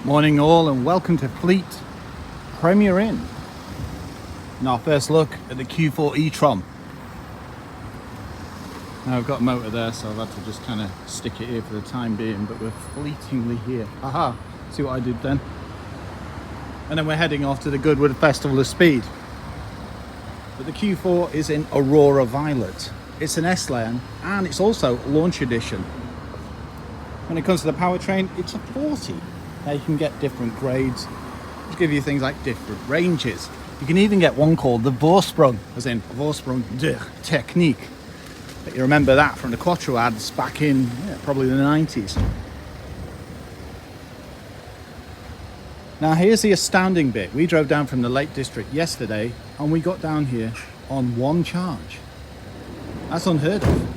Morning all, and welcome to Fleet Premier Inn. And our first look at the Q4 e-tron. Now I've got a motor there, so I've had to just kind of stick it here for the time being, but we're fleetingly here. Aha, see what I did then? And then we're heading off to the Goodwood Festival of Speed. But the Q4 is in Aurora Violet. It's an S-Lane and it's also launch edition. When it comes to the powertrain, it's a 40. Now you can get different grades, which give you things like different ranges. You can even get one called the Vorsprung, as in Vorsprung de Technique. But you remember that from the Quattro ads back in probably the 90s. Now here's the astounding bit. We drove down from the Lake District yesterday and we got down here on one charge. That's unheard of.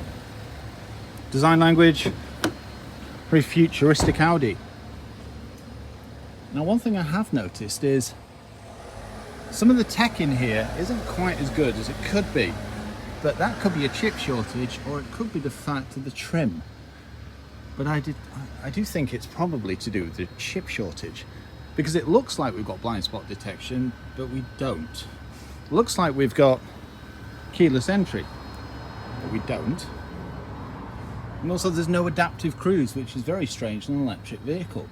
Design language, very futuristic Audi. Now one thing I have noticed is some of the tech in here isn't quite as good as it could be, but that could be a chip shortage or it could be the fact of the trim. But I do think it's probably to do with the chip shortage, because it looks like we've got blind spot detection, but we don't. It looks like we've got keyless entry, but we don't. And also there's no adaptive cruise, which is very strange in an electric vehicle.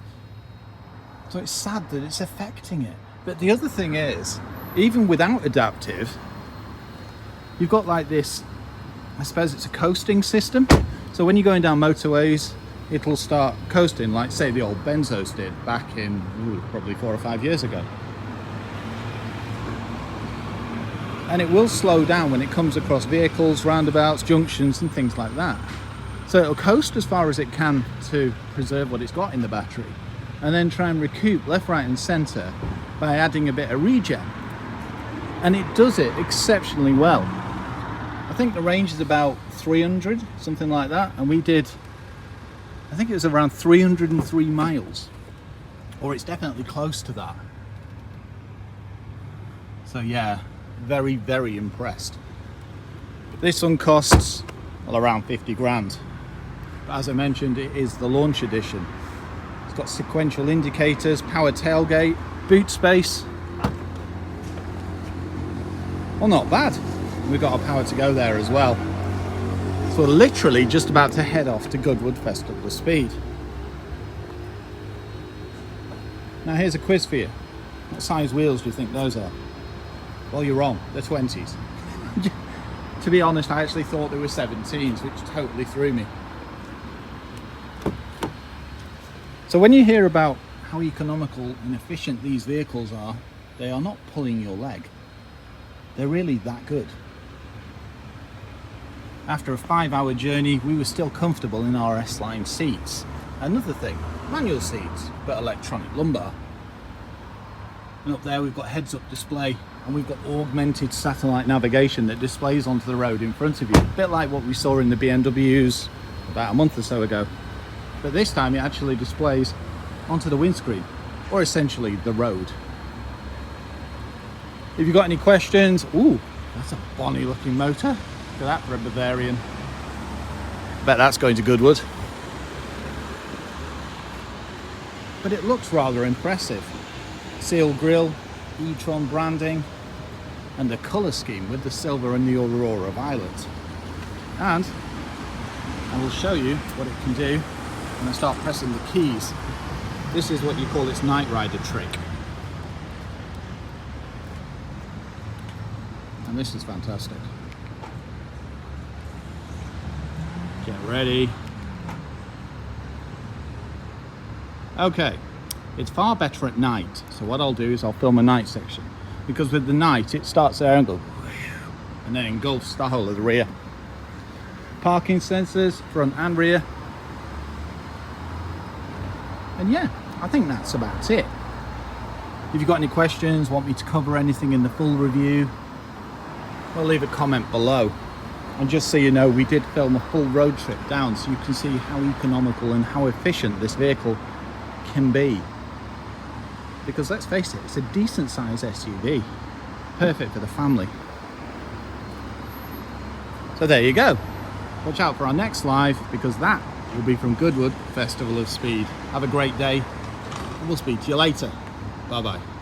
So it's sad that it's affecting it. But the other thing is, even without adaptive, you've got like this, I suppose it's a coasting system. So when you're going down motorways, it'll start coasting like say the old Benzos did back in probably 4 or 5 years ago. And it will slow down when it comes across vehicles, roundabouts, junctions and things like that. So it'll coast as far as it can to preserve what it's got in the battery, and then try and recoup left, right and centre by adding a bit of regen. And it does it exceptionally well. I think the range is about 300, something like that, and we did, I think it was around 303 miles, or it's definitely close to that. So yeah, very, very impressed. This one costs, well, around 50 grand. But as I mentioned, it is the launch edition. It's got sequential indicators, power tailgate, boot space. Well, not bad. We've got our power to go there as well. So we're literally just about to head off to Goodwood Festival of Speed. Now here's a quiz for you. What size wheels do you think those are? Well, you're wrong. They're 20s. To be honest, I actually thought they were 17s, which totally threw me. So when you hear about how economical and efficient these vehicles are, they are not pulling your leg. They're really that good. After a 5-hour journey, we were still comfortable in our S-Line seats. Another thing, manual seats, but electronic lumbar. And up there we've got heads-up display, and we've got augmented satellite navigation that displays onto the road in front of you. A bit like what we saw in the BMWs about a month or so ago. But this time it actually displays onto the windscreen, or essentially the road. If you've got any questions, ooh, that's a bonny looking motor. Look at that for a Bavarian. Bet that's going to Goodwood. But it looks rather impressive. Seal grille, e-tron branding, and the colour scheme with the silver and the Aurora Violet. And I will show you what it can do when I start pressing the keys. This is what you call its Night Rider trick. And this is fantastic. Get ready. Okay, it's far better at night. So what I'll do is I'll film a night section, because with the night it starts there and goes and then engulfs the whole of the rear. Parking sensors, front and rear. And yeah, I think that's about it. If you've got any questions, want me to cover anything in the full review, well, leave a comment below. And just so you know, we did film a full road trip down, so you can see how economical and how efficient this vehicle can be. Because let's face it, it's a decent size SUV. Perfect for the family. So there you go. Watch out for our next live, because that will be from Goodwood Festival of Speed. Have a great day. and we'll speak to you later. Bye bye.